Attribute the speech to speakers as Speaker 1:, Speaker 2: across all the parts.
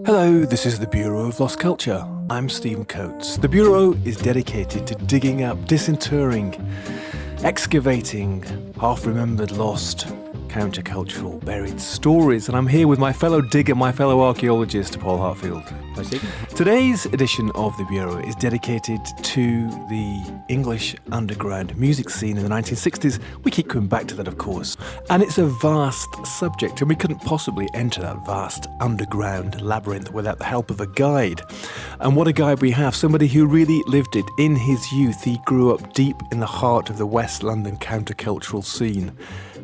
Speaker 1: Hello, this is the Bureau of Lost Culture. I'm Stephen Coates. The Bureau is dedicated to digging up, disinterring, excavating half-remembered, lost, countercultural, buried stories. And I'm here with my fellow digger, my fellow archaeologist, Paul Hartfield.
Speaker 2: Hi, Stephen.
Speaker 1: Today's edition of the Bureau is dedicated to the English underground music scene in the 1960s. We keep coming back to that, of course. And it's a vast subject, and we couldn't possibly enter that vast underground labyrinth without the help of a guide. And what a guide we have, somebody who really lived it in his youth. He grew up deep in the heart of the West London countercultural scene,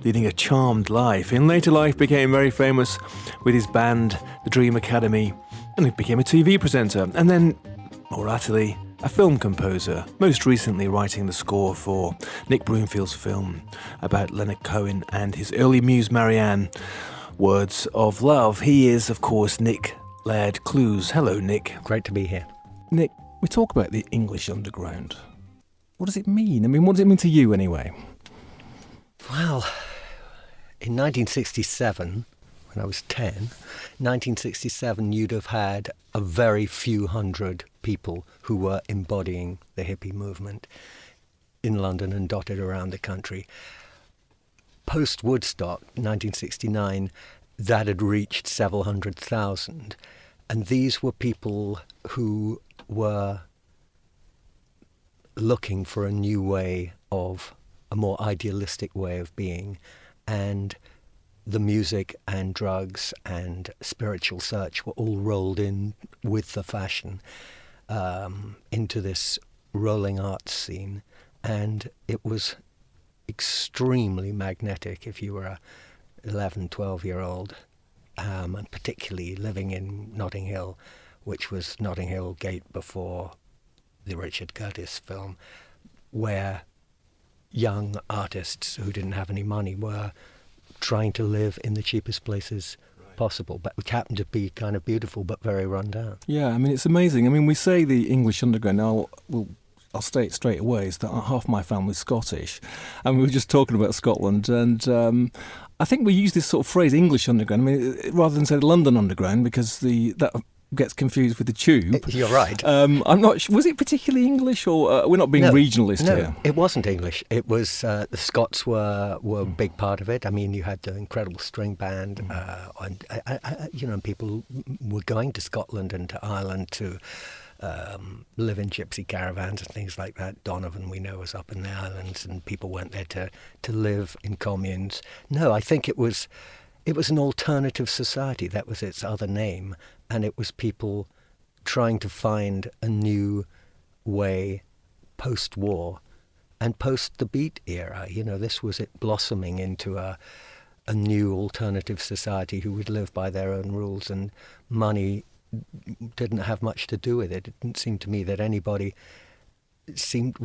Speaker 1: leading a charmed life. In later life became very famous with his band, the Dream Academy, and he became a TV presenter, and then, more latterly, a film composer, most recently writing the score for Nick Broomfield's film about Leonard Cohen and his early muse Marianne, Words of Love. He is, of course, Nick Laird Clowes. Hello, Nick.
Speaker 2: Great to be here.
Speaker 1: Nick, we talk about the English underground. What does it mean? I mean, what does it mean to you anyway?
Speaker 2: Well, in 1967, when I was 10, 1967, you'd have had a very few hundred people who were embodying the hippie movement in London and dotted around the country. Post-Woodstock, 1969, that had reached several hundred thousand. And these were people who were looking for a new way of, a more idealistic way of being. And the music and drugs and spiritual search were all rolled in with the fashion into this rolling arts scene. And it was extremely magnetic if you were a 11, 12-year-old, and particularly living in Notting Hill, which was Notting Hill Gate before the Richard Curtis film, where young artists who didn't have any money were trying to live in the cheapest places possible, but which happened to be kind of beautiful but very run down.
Speaker 1: Yeah, I mean, it's amazing. I mean, we say the English underground. Now, I'll state straight away is that half my family's Scottish, and we were just talking about Scotland, and I think we use this sort of phrase English underground. I mean, rather than say London underground, because that gets confused with the tube.
Speaker 2: You're right.
Speaker 1: I'm not sure. Was it particularly English, or we're not being regionalist
Speaker 2: no,
Speaker 1: here?
Speaker 2: It wasn't English. It was the Scots were a big part of it. I mean, you had the incredible string band, and people were going to Scotland and to Ireland to live in gypsy caravans and things like that. Donovan, we know, was up in the islands, and people went there to live in communes. No, I think it was an alternative society. That was its other name. And it was people trying to find a new way post-war and post the Beat era. You know, this was it blossoming into a new alternative society who would live by their own rules, and money didn't have much to do with it. It didn't seem to me that everybody seemed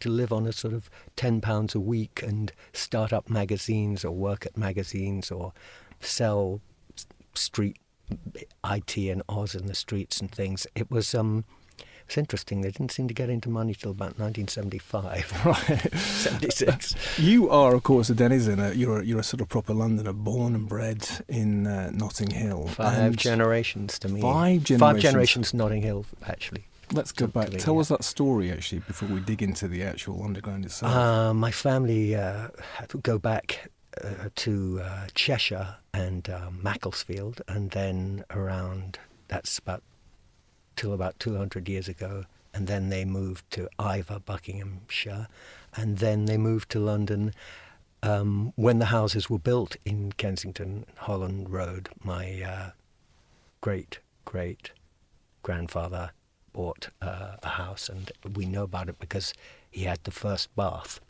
Speaker 2: to live on a sort of £10 a week and start up magazines or work at magazines or sell street IT and Oz in the streets and things. It was interesting. They didn't seem to get into money till about 1975,
Speaker 1: right?
Speaker 2: 76.
Speaker 1: You are, of course, a denizen. You're a sort of proper Londoner, born and bred in Notting Hill.
Speaker 2: Five generations to me.
Speaker 1: Five
Speaker 2: generations Notting Hill, actually.
Speaker 1: Let's go back. Tell us that story, actually, before we dig into the actual underground itself.
Speaker 2: My family had to go back to Cheshire and Macclesfield, and then till about 200 years ago, and then they moved to Iver, Buckinghamshire, and then they moved to London when the houses were built in Kensington, Holland Road. My great-great-grandfather bought a house, and we know about it because he had the first bath.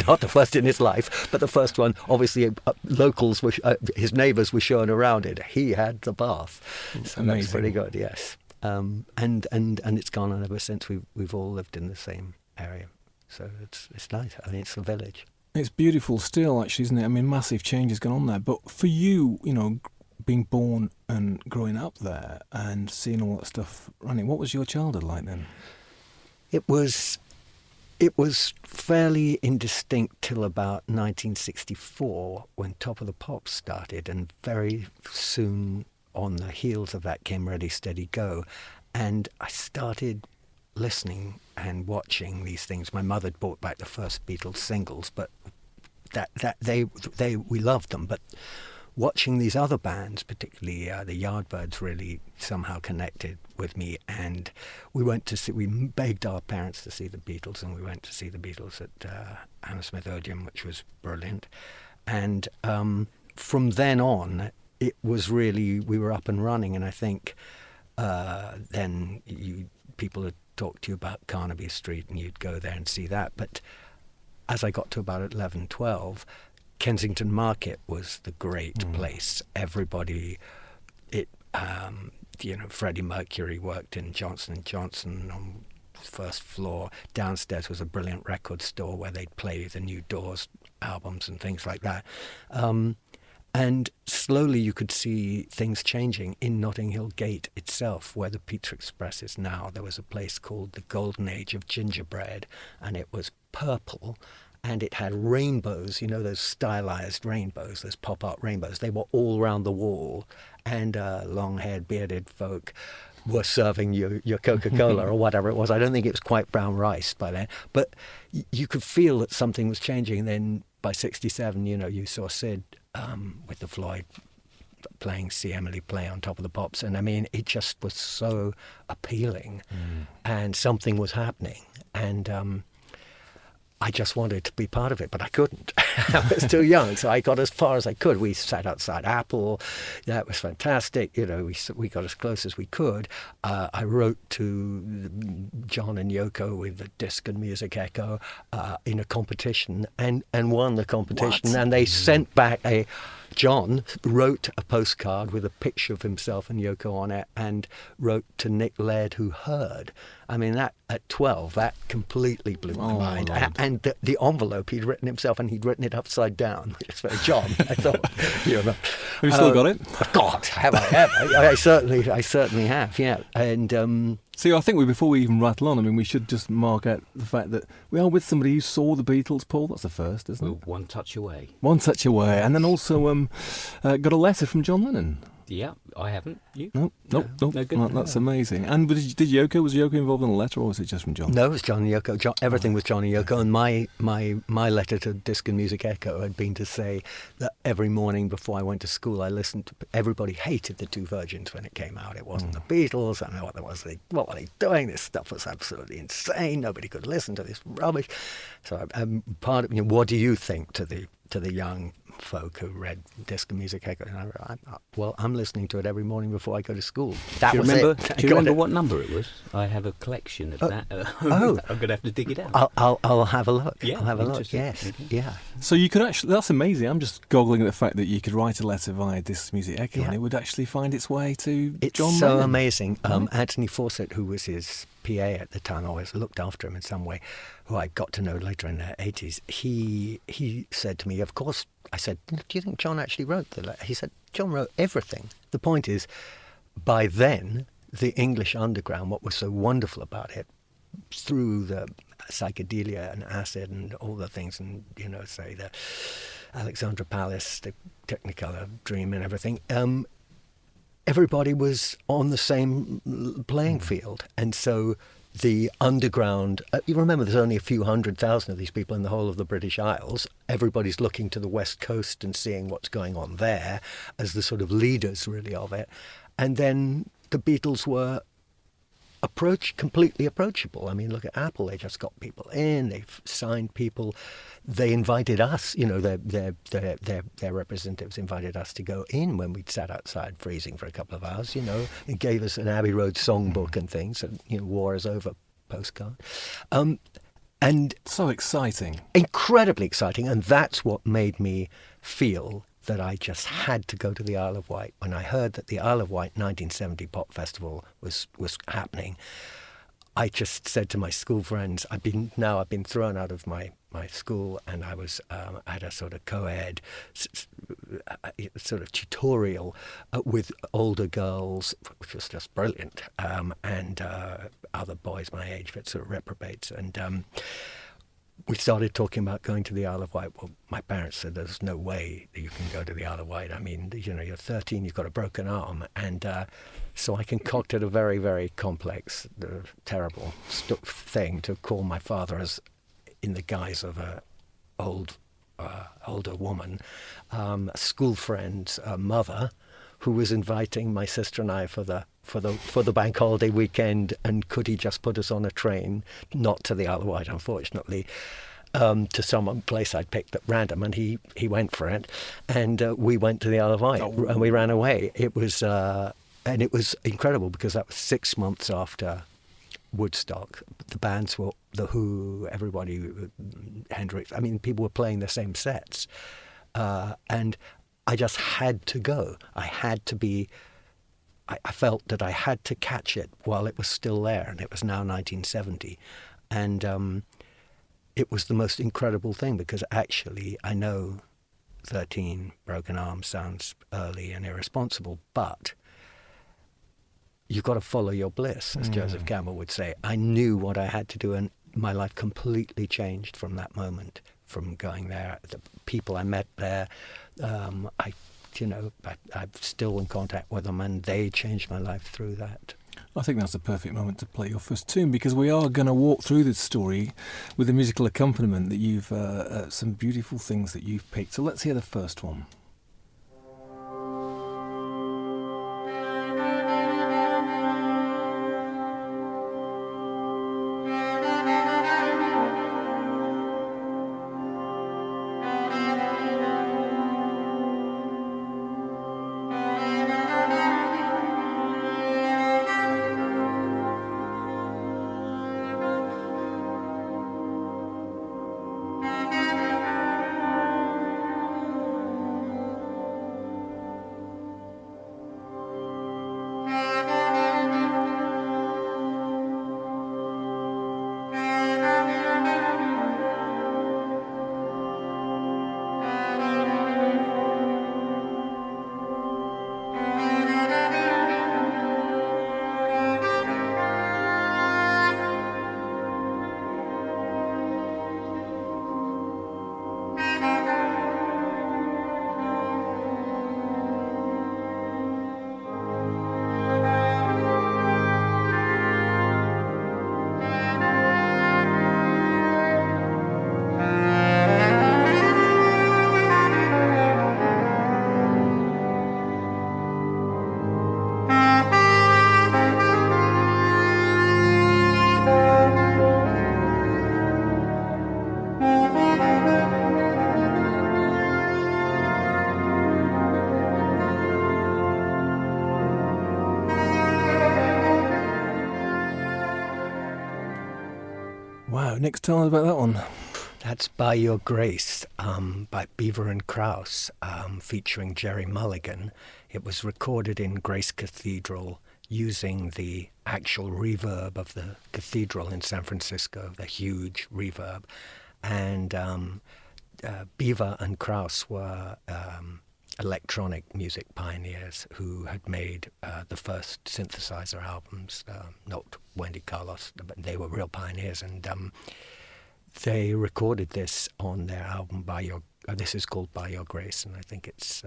Speaker 2: Not the first in his life, but the first one. Obviously, locals were his neighbours were shown around it. He had the bath, so that's pretty good. Yes, and it's gone on ever since. We've all lived in the same area, so it's nice. I mean, it's a village.
Speaker 1: It's beautiful still, actually, isn't it? I mean, massive change has gone on there. But for you, being born and growing up there and seeing all that stuff running, what was your childhood like then?
Speaker 2: It was fairly indistinct till about 1964 when Top of the Pops started, and very soon on the heels of that came Ready, Steady, Go. And I started listening and watching these things. My mother had brought back the first Beatles singles, but we loved them. But watching these other bands, particularly the Yardbirds, really somehow connected with me. And we begged our parents to see the Beatles, and we went to see the Beatles at Hammersmith Odeon, which was brilliant. And from then on, it was really, we were up and running. And I think then people had talked to you about Carnaby Street, and you'd go there and see that. But as I got to about 11, 12, Kensington Market was the great place. Everybody, Freddie Mercury worked in Johnson & Johnson on the first floor. Downstairs was a brilliant record store where they'd play the New Doors albums and things like that. And slowly you could see things changing in Notting Hill Gate itself, where the Pizza Express is now. There was a place called the Golden Age of Gingerbread, and it was purple, and it had rainbows, those stylized rainbows, those pop-art rainbows. They were all around the wall, and long-haired, bearded folk were serving your Coca-Cola or whatever it was. I don't think it was quite brown rice by then, but you could feel that something was changing. Then by 67, you saw Sid with the Floyd playing See Emily Play on Top of the Pops, and I mean, it just was so appealing, and something was happening, and I just wanted to be part of it, but I couldn't. I was too young, so I got as far as I could. We sat outside Apple. That was fantastic. We got as close as we could. I wrote to John and Yoko with the Disc and Music Echo in a competition and won the competition.
Speaker 1: What?
Speaker 2: And they sent back John wrote a postcard with a picture of himself and Yoko on it, and wrote to Nick Laird, who heard. I mean, that at 12, that completely blew my mind. And the envelope he'd written himself, and he'd written it upside down. It's for John. I thought,
Speaker 1: Have you still got it?
Speaker 2: God, have I ever? I certainly have. Yeah, and.
Speaker 1: See, I think before we even rattle on, I mean, we should just mark out the fact that we are with somebody who saw the Beatles, Paul. That's the first, isn't it?
Speaker 3: We're one touch away.
Speaker 1: One touch away. And then also got a letter from John Lennon.
Speaker 3: Yeah, I haven't. You?
Speaker 1: No.
Speaker 3: No, good.
Speaker 1: Well, that's amazing. And was Yoko involved in the letter, or was it just from John?
Speaker 2: No, it was John and Yoko. Everything was John and Yoko. And my letter to Disc and Music Echo had been to say that every morning before I went to school, I listened to. Everybody hated the Two Virgins when it came out. It wasn't the Beatles. I don't know what there was. What were they doing? This stuff was absolutely insane. Nobody could listen to this rubbish. So I'm part of. What do you think to the young folk who read Disc and Music Echo? And I'm listening to it every morning before I go to school.
Speaker 3: Do you remember what number it was? I have a collection of that. I'm going to have to dig it out.
Speaker 2: I'll have a look.
Speaker 3: Yeah,
Speaker 2: I'll have a look. Yes.
Speaker 3: Okay.
Speaker 2: Yeah.
Speaker 1: So you could actually, that's amazing. I'm just goggling at the fact that you could write a letter via Disc Music Echo and it would actually find its way to John Lennon.
Speaker 2: So amazing. Anthony Fawcett, who was his PA at the time, always looked after him in some way, who I got to know later in the 80s, he said to me, of course, I said, do you think John actually wrote the letter? He said, John wrote everything. The point is, by then, the English underground, what was so wonderful about it, through the psychedelia and acid and all the things, and, say the Alexandra Palace, the Technicolor Dream and everything, everybody was on the same playing field. And so the underground, you remember there's only a few 100,000 of these people in the whole of the British Isles. Everybody's looking to the West Coast and seeing what's going on there as the sort of leaders really of it. And then the Beatles were completely approachable. I mean, look at Apple. They just got people in. They've signed people. They invited us. Their representatives invited us to go in when we'd sat outside freezing for a couple of hours. And gave us an Abbey Road songbook and things. And War Is Over postcard. And
Speaker 1: so exciting,
Speaker 2: incredibly exciting, and that's what made me feel that I just had to go to the Isle of Wight. When I heard that the Isle of Wight 1970 Pop Festival was happening, I just said to my school friends, I've been thrown out of my school, and I had a sort of co-ed sort of tutorial with older girls, which was just brilliant, and other boys my age, but sort of reprobates. And we started talking about going to the Isle of Wight. Well, my parents said, there's no way that you can go to the Isle of Wight. I mean, you're 13, you've got a broken arm. And so I concocted a very, very complex, terrible thing to call my father, as in the guise of a older woman, a school friend's mother, who was inviting my sister and I for the bank holiday weekend, and could he just put us on a train, not to the Isle of Wight, unfortunately, to some place I'd picked at random, and he went for it, and we went to the Isle of Wight, and we ran away. It was incredible, because that was 6 months after Woodstock. The bands were The Who, everybody, Hendrix. I mean, people were playing the same sets, and I just had to go. I felt that I had to catch it while it was still there, and it was now 1970. And it was the most incredible thing, because actually I know 13 broken arms sounds early and irresponsible, but you've got to follow your bliss, as Joseph Campbell would say. I knew what I had to do, and my life completely changed from that moment, from going there. The people I met there, I'm still in contact with them, and they changed my life through that.
Speaker 1: I think that's the perfect moment to play your first tune, because we are going to walk through this story with a musical accompaniment that you've, some beautiful things that you've picked. So let's hear the first one. Wow, Nick, tell us about that one.
Speaker 2: That's By Your Grace, by Beaver and Krause, featuring Jerry Mulligan. It was recorded in Grace Cathedral using the actual reverb of the cathedral in San Francisco, the huge reverb. And Beaver and Krause were electronic music pioneers who had made the first synthesizer albums, not Wendy Carlos, but they were real pioneers. And they recorded this on their album, this is called By Your Grace, and I think it's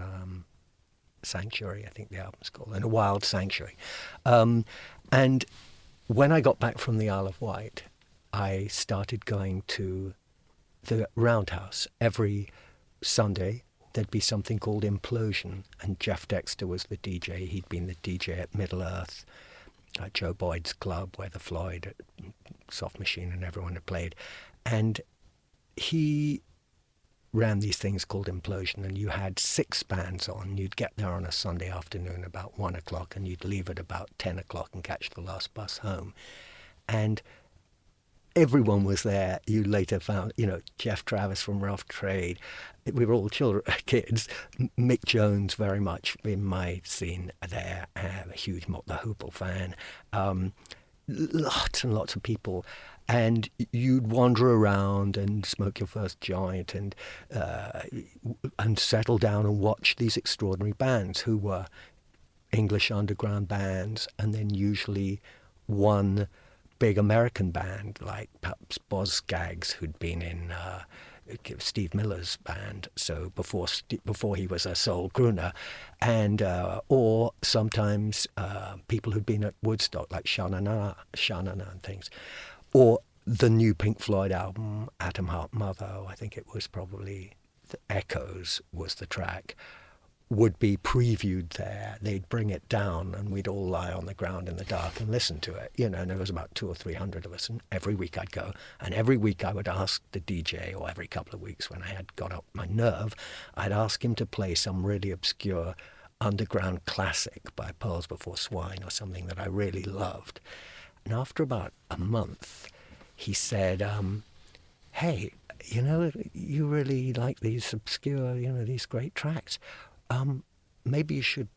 Speaker 2: Sanctuary, I think the album's called, and A Wild Sanctuary. And when I got back from the Isle of Wight, I started going to the Roundhouse. Every Sunday there'd be something called Implosion, and Jeff Dexter was the DJ. He'd been the DJ at Middle-earth, Joe Boyd's club, where the Floyd, Soft Machine and everyone had played. And he ran these things called Implosion, and you had 6 bands on. You'd get there on a Sunday afternoon about 1 o'clock, and you'd leave at about 10 o'clock and catch the last bus home. And everyone was there. You later found, Jeff Travis from Rough Trade. We were all kids. Mick Jones, very much in my scene there. A huge Mott the Hoople fan. Lots and lots of people. And you'd wander around and smoke your first joint and settle down and watch these extraordinary bands who were English underground bands, and then usually one big American band like perhaps Boz Scaggs, who'd been in Steve Miller's band, so before he was a soul crooner, and or sometimes people who'd been at Woodstock like Sha-Na-Na and things, or the new Pink Floyd album, Atom Heart Mother, I think it was probably the Echoes was the track, would be previewed there. They'd bring it down and we'd all lie on the ground in the dark and listen to it. And there was about 200 or 300 of us, and every week I'd go, and every week I would ask the DJ, or every couple of weeks when I had got up my nerve, I'd ask him to play some really obscure underground classic by Pearls Before Swine or something that I really loved. And after about a month, he said, hey, you really like these obscure, these great tracks. Maybe you should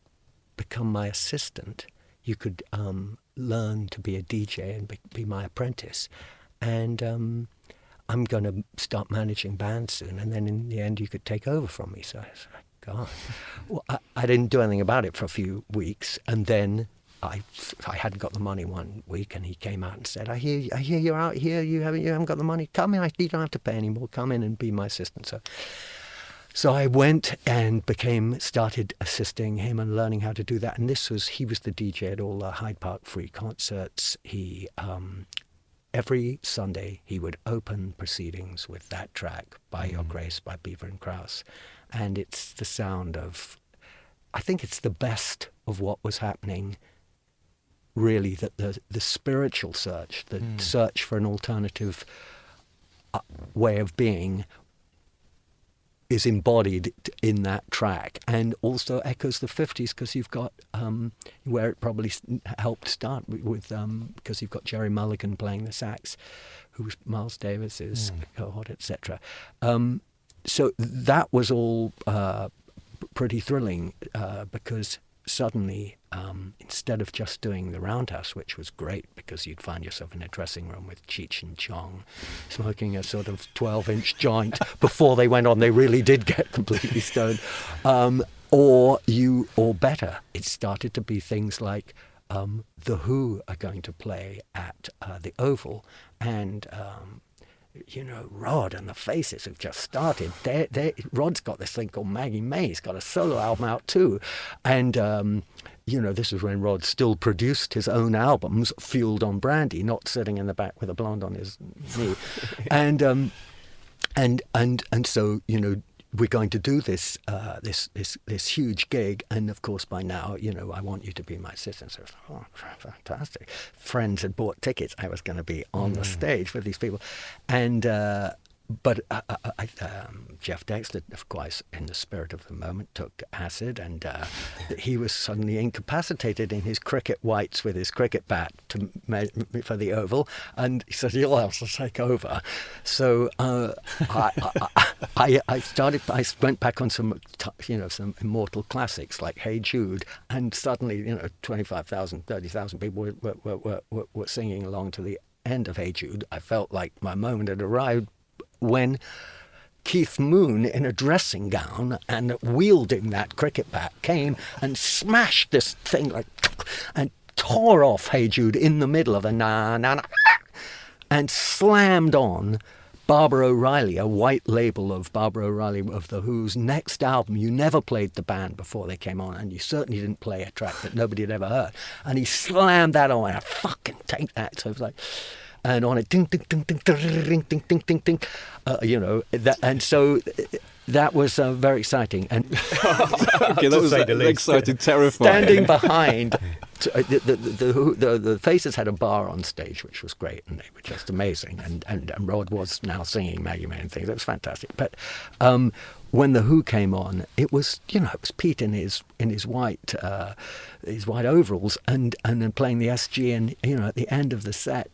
Speaker 2: become my assistant. You could learn to be a DJ and be my apprentice. And I'm going to start managing bands soon. And then in the end, you could take over from me. So I was like, God. Well, I didn't do anything about it for a few weeks. And then I hadn't got the money one week, and he came out and said, I hear you're out here. You haven't got the money. Come in. You don't have to pay anymore. Come in and be my assistant. So I went and started assisting him and learning how to do that. And he was the DJ at all the Hyde Park free concerts. He, every Sunday, he would open proceedings with that track, By Your Grace, by Beaver and Krause. And it's the sound of, I think it's the best of what was happening, really, that the spiritual search, the search for an alternative way of being is embodied in that track, and also echoes the 50s, because you've got where it probably helped start with because you've got Jerry Mulligan playing the sax, who was Miles Davis's cohort, etc. So that was all pretty thrilling, because suddenly, instead of just doing the Roundhouse, which was great because you'd find yourself in a dressing room with Cheech and Chong smoking a sort of 12-inch joint before they went on, they really did get completely stoned. Or better, it started to be things like The Who are going to play at the Oval, and Rod and the Faces have just started. Rod's got this thing called Maggie May. He's got a solo album out too. And, this is when Rod still produced his own albums, fueled on brandy, not sitting in the back with a blonde on his knee. And so, we're going to do this huge gig, and of course by now, I want you to be my assistant. So I was like, oh, fantastic! Friends had bought tickets. I was going to be on the stage with these people, and but Jeff Dexter, of course, in the spirit of the moment, took acid, and he was suddenly incapacitated in his cricket whites with his cricket bat for the Oval, and he said, "You'll have to take over." So I went back on some immortal classics like Hey Jude, and suddenly 25,000, 30,000 people were singing along to the end of Hey Jude. I felt like my moment had arrived when Keith Moon, in a dressing gown and wielding that cricket bat, came and smashed this thing and tore off Hey Jude in the middle of the na and slammed on Barbara O'Reilly, a white label of Barbara O'Reilly of The Who's next album. You never played the band before they came on, and you certainly didn't play a track that nobody had ever heard. And he slammed that on, and I fucking take that. So it was like, and on it, ding, ding, ding, ding, ding, ding, ding, ding, ding, and so that was very exciting. And
Speaker 1: okay, that was exciting, terrifying.
Speaker 2: Standing behind, the Faces had a bar on stage, which was great, and they were just amazing. And Rod was now singing Maggie May and things. It was fantastic. But when the Who came on, it was it was Pete in his white overalls and then playing the SG, and at the end of the set,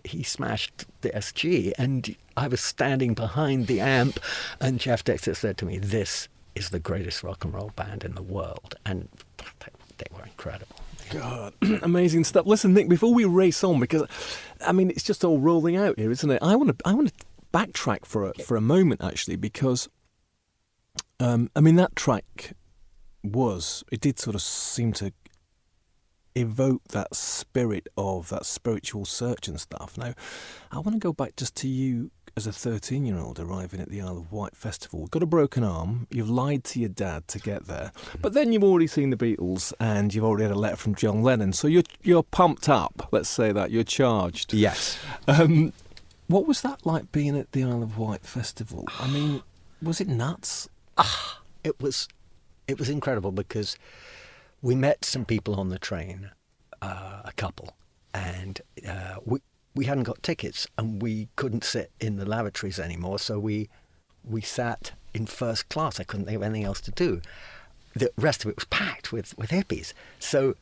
Speaker 2: he smashed the SG, and I was standing behind the amp, and Jeff Dexter said to me, "This is the greatest rock and roll band in the world," and they were incredible.
Speaker 1: God, amazing stuff. Listen, Nick, before we race on, because it's just all rolling out here, isn't it? I want to backtrack for a moment, actually, because that track did sort of seem to evoke that spirit of that spiritual search and stuff. Now, I want to go back just to you as a 13-year-old arriving at the Isle of Wight festival. You've got a broken arm, you've lied to your dad to get there, but then you've already seen the Beatles and you've already had a letter from John Lennon, so you're pumped up, let's say that, you're charged.
Speaker 2: Yes.
Speaker 1: What was that like being at the Isle of Wight festival? I mean, was it nuts?
Speaker 2: It was incredible because we met some people on the train, a couple, and we hadn't got tickets and we couldn't sit in the lavatories anymore, so we sat in first class. I couldn't think of anything else to do. The rest of it was packed with hippies. So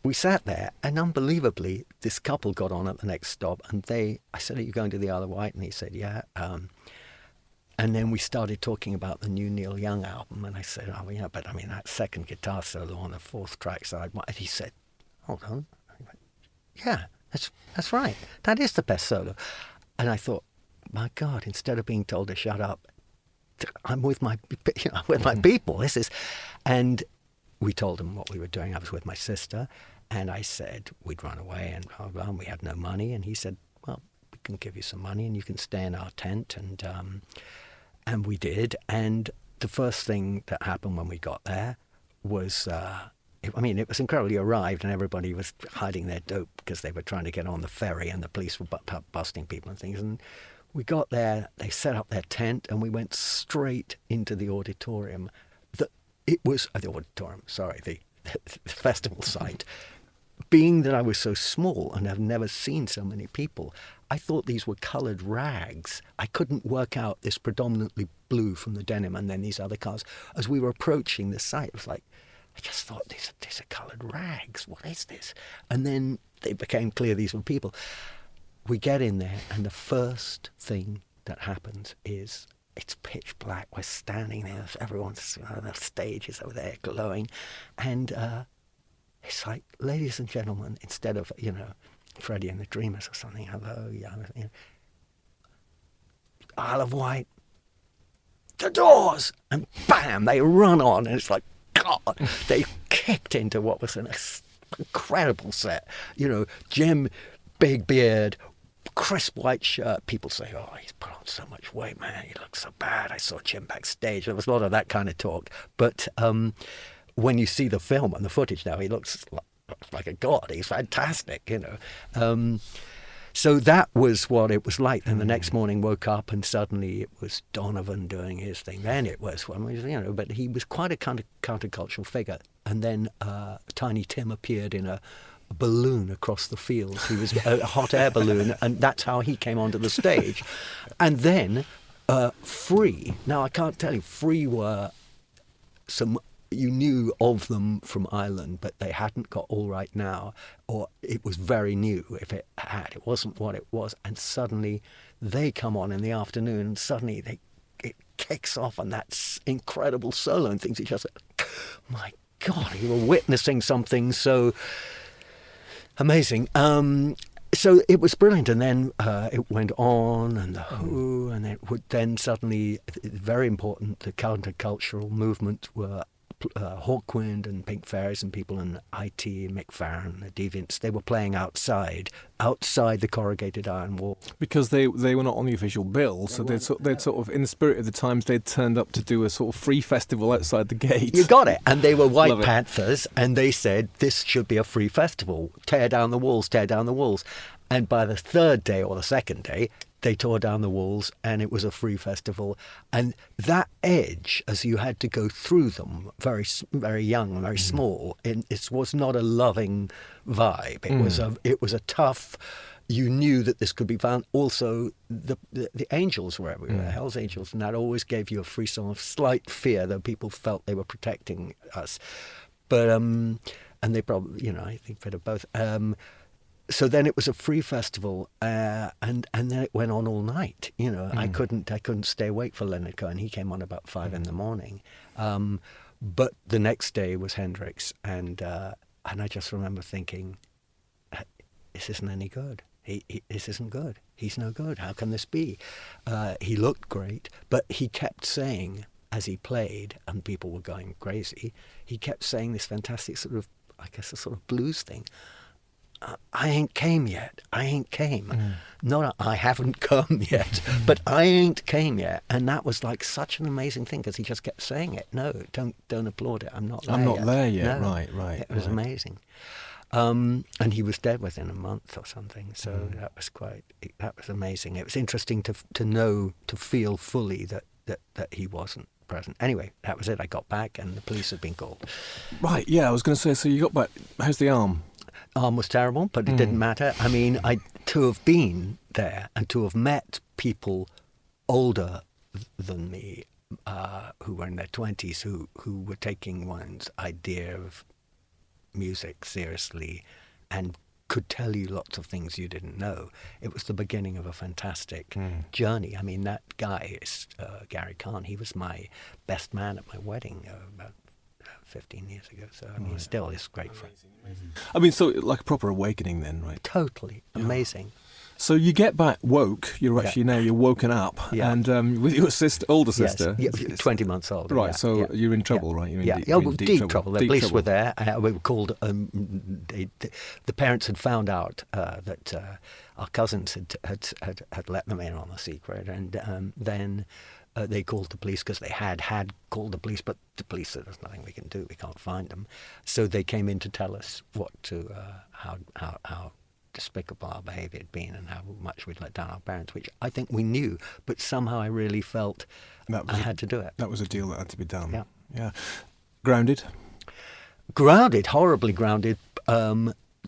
Speaker 2: we sat there, and unbelievably, this couple got on at the next stop, and I said, "Are you going to the Isle of Wight?" And he said, "Yeah." And then we started talking about the new Neil Young album, and I said, "Oh, yeah, but I mean, that second guitar solo on the fourth track side." And he said, "Hold on." I went, "Yeah, that's right. That is the best solo." And I thought, my God, instead of being told to shut up, I'm with my people. This is, and we told him what we were doing. I was with my sister, and I said we'd run away, and blah, blah, and we had no money. And he said, "Well, we can give you some money, and you can stay in our tent." And we did. And the first thing that happened when we got there was, it was incredible. You arrived and everybody was hiding their dope because they were trying to get on the ferry and the police were busting people and things. And we got there, they set up their tent, and we went straight into the auditorium. The festival site. Being that I was so small and have never seen so many people, I thought these were coloured rags. I couldn't work out this predominantly blue from the denim and then these other colours. As we were approaching the site, it was like, I just thought, these are coloured rags. What is this? And then it became clear these were people. We get in there, and the first thing that happens is it's pitch black. We're standing there. Everyone's the stage is over there glowing. And it's like, ladies and gentlemen, instead of, Freddie and the Dreamers or something, hello, Isle of Wight, the Doors! And bam, they run on, and it's like, God, they kicked into what was an incredible set. Jim, big beard, crisp white shirt. People say, "Oh, he's put on so much weight, man. He looks so bad." I saw Jim backstage. There was a lot of that kind of talk. But when you see the film and the footage now, he looks like a god. He's fantastic, So that was what it was like. And the next morning woke up and suddenly it was Donovan doing his thing. Then it was, but he was quite a countercultural figure. And then Tiny Tim appeared in a balloon across the fields. He was a hot air balloon, and that's how he came onto the stage. And then Free. Now, I can't tell you, Free were some... You knew of them from Ireland, but they hadn't got All Right Now, or it was very new if it had. It wasn't what it was. And suddenly they come on in the afternoon, and suddenly it kicks off, and that's incredible solo and things. It's just, my God, you were witnessing something so amazing. So it was brilliant, and then it went on, and the Who, and it would then suddenly, very important, the countercultural movement were Hawkwind and Pink Fairies and people in IT, Mick Farron, the Deviants. They were playing outside the corrugated iron wall.
Speaker 1: Because they were not on the official bill, so they'd sort of, in the spirit of the times, they'd turned up to do a sort of free festival outside the gate.
Speaker 2: You got it. And they were White Panthers, and they said, this should be a free festival. Tear down the walls, tear down the walls. And by the third day or the second day, they tore down the walls, and it was a free festival. And that edge, as you had to go through them, very, very young, very small, it was not a loving vibe. It was a tough. You knew that this could be found. Also, the angels were everywhere, Hell's Angels, and that always gave you a free song of slight fear, though people felt they were protecting us. But and they probably, I think, bit of both. So then it was a free festival, and then it went on all night. I couldn't stay awake for Leonard Cohen. He came on about 5 a.m. But the next day was Hendrix, and I just remember thinking, this isn't any good. This isn't good. He's no good. How can this be? He looked great, but he kept saying, as he played, and people were going crazy, he kept saying this fantastic sort of I guess, a sort of blues thing. I ain't came yet. I ain't came. Not I haven't come yet, but I ain't came yet. And that was like such an amazing thing because he just kept saying it. No, don't applaud it. I'm not there yet.
Speaker 1: No. Right.
Speaker 2: It was amazing. And he was dead within a month or something. So that was amazing. It was interesting to know, to feel fully that he wasn't present. Anyway, that was it. I got back and the police had been called.
Speaker 1: Right, yeah, I was going to say, so you got back, how's the arm?
Speaker 2: Arm was terrible, but it didn't matter. I mean, to have been there and to have met people older than me who were in their 20s who were taking one's idea of music seriously and could tell you lots of things you didn't know. It was the beginning of a fantastic journey. I mean, that guy is Gary Kahn. He was my best man at my wedding about 15 years ago. So, I mean, still is great friend.
Speaker 1: I mean, so like a proper awakening then, right?
Speaker 2: Totally. Amazing.
Speaker 1: So you get back woke, you're actually now, you're woken up, and with your older sister.
Speaker 2: Yes, 20 months old.
Speaker 1: Right, so you're in trouble, right? You're in
Speaker 2: deep trouble. The police were there. We were called, the parents had found out that our cousins had let them in on the secret, and then they called the police because they had called the police, but the police said there's nothing we can do, we can't find them. So they came in to tell us how despicable our behaviour had been and how much we'd let down our parents, which I think we knew, but somehow I really felt I had to do it.
Speaker 1: That was a deal that had to be done.
Speaker 2: Yeah.
Speaker 1: Grounded,
Speaker 2: horribly grounded,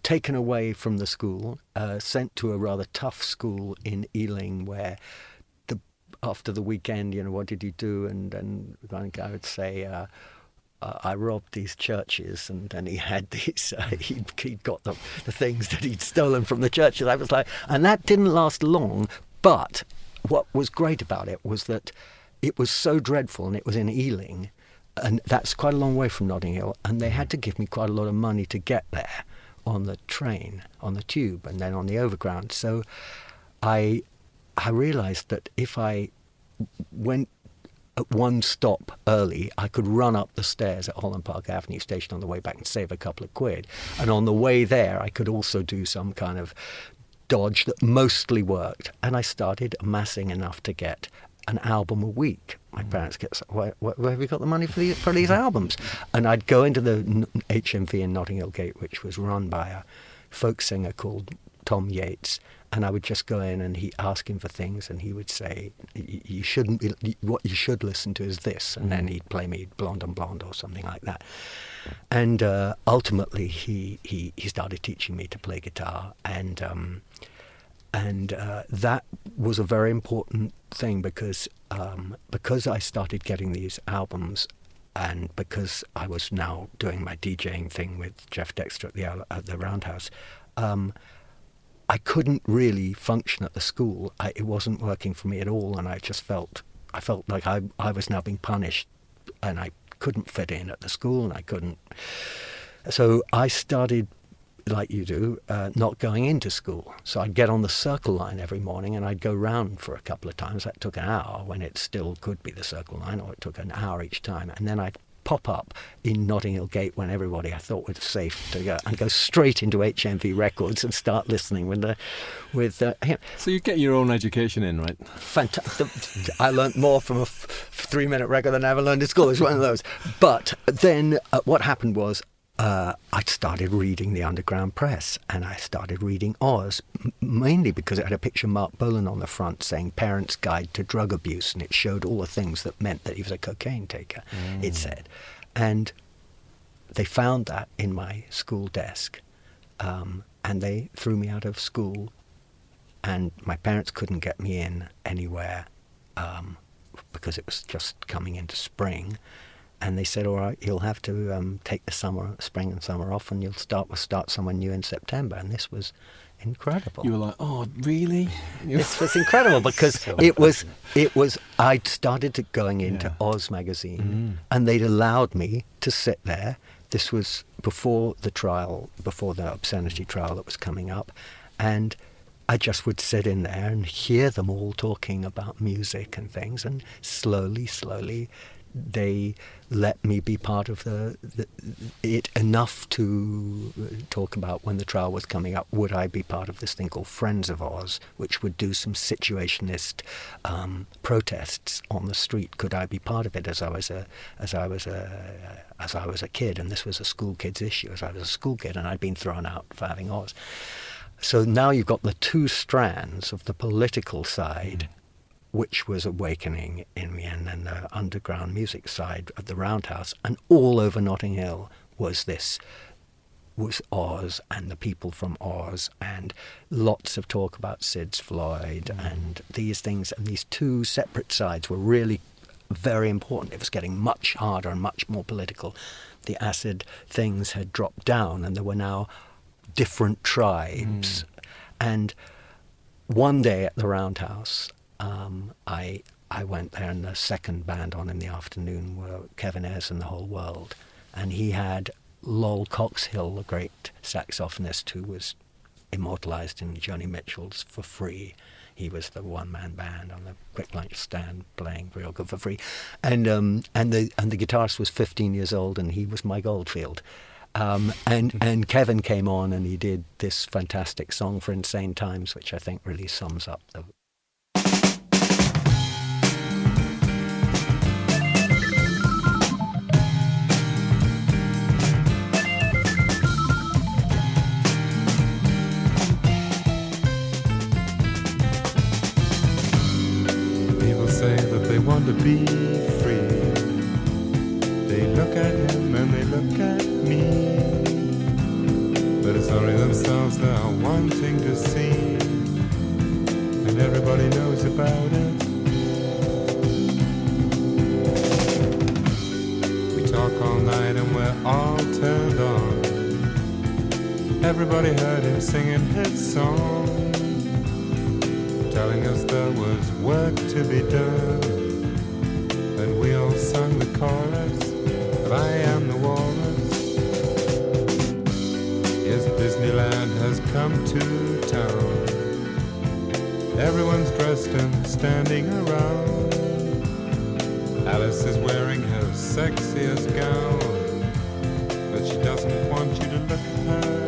Speaker 2: taken away from the school, sent to a rather tough school in Ealing where after the weekend, what did you do? And then one guy would say, I robbed these churches, and then he had these, he'd got the things that he'd stolen from the churches. I was like, and that didn't last long, but what was great about it was that it was so dreadful, and it was in Ealing, and that's quite a long way from Notting Hill, and they had to give me quite a lot of money to get there on the train, on the tube, and then on the overground. So I realised that if I went at one stop early, I could run up the stairs at Holland Park Avenue station on the way back and save a couple of quid. And on the way there, I could also do some kind of dodge that mostly worked. And I started amassing enough to get an album a week. My parents get, where have you got the money for these albums? And I'd go into the HMV in Notting Hill Gate, which was run by a folk singer called Tom Yates, and I would just go in and ask him for things, and he would say, "You shouldn't be. What you should listen to is this," and then he'd play me Blonde on Blonde or something like that. And ultimately, he started teaching me to play guitar, and that was a very important thing because I started getting these albums. And because I was now doing my DJing thing with Jeff Dexter at the Roundhouse, I couldn't really function at the school. It wasn't working for me at all, and I felt like I was now being punished, and I couldn't fit in at the school, and I couldn't. So I started, like you do, not going into school. So I'd get on the Circle Line every morning, and I'd go round for a couple of times. That took an hour when it still could be the Circle Line, or it took an hour each time, and then I'd pop up in Notting Hill Gate when everybody I thought was safe to go, and go straight into HMV Records and start listening with him.
Speaker 1: So you get your own education in, right?
Speaker 2: Fantastic. I learnt more from a 3-minute record than I ever learned in school. It's one of those. But then what happened was I started reading the underground press, and I started reading Oz, mainly because it had a picture of Mark Bolan on the front saying Parents' Guide to Drug Abuse, and it showed all the things that meant that he was a cocaine taker, it said. And they found that in my school desk, and they threw me out of school, and my parents couldn't get me in anywhere because it was just coming into spring. And they said, all right, you'll have to take the spring and summer off, and we'll start somewhere new in September. And this was incredible.
Speaker 1: You were like, oh, really?
Speaker 2: This was incredible because it was. I'd started going into Oz magazine, and they'd allowed me to sit there. This was before the obscenity trial that was coming up, and I just would sit in there and hear them all talking about music and things, and slowly they let me be part of it enough to talk about when the trial was coming up. Would I be part of this thing called Friends of Oz, which would do some situationist protests on the street? Could I be part of it as I was a kid? And this was a school kids issue. As I was a school kid, and I'd been thrown out for having Oz. So now you've got the two strands of the political side, which was awakening in me, and then the underground music side of the Roundhouse, and all over Notting Hill was Oz and the people from Oz, and lots of talk about Sid's Floyd and these things, and these two separate sides were really very important. It was getting much harder and much more political. The acid things had dropped down, and there were now different tribes. And one day at the Roundhouse, I went there, and the second band on in the afternoon were Kevin Ayres and the Whole World, and he had Lol Coxhill, the great saxophonist who was immortalised in Joni Mitchell's For Free. He was the one-man band on the quick lunch stand playing real good for free, and the guitarist was 15 years old, and he was Mike Oldfield. And Kevin came on, and he did this fantastic song for Insane Times, which I think really sums up the.
Speaker 4: People say that they want to be free. They look at him and they look at me, but it's only themselves they are wanting to see, and everybody knows about it. We talk all night and we're all turned on. Everybody heard him singing his song, telling us there was work to be done, and we all sung the chorus of I Am the Walrus. Yes, Disneyland has come to town. Everyone's dressed and standing around. Alice is wearing her sexiest gown, but she doesn't want you to look at her.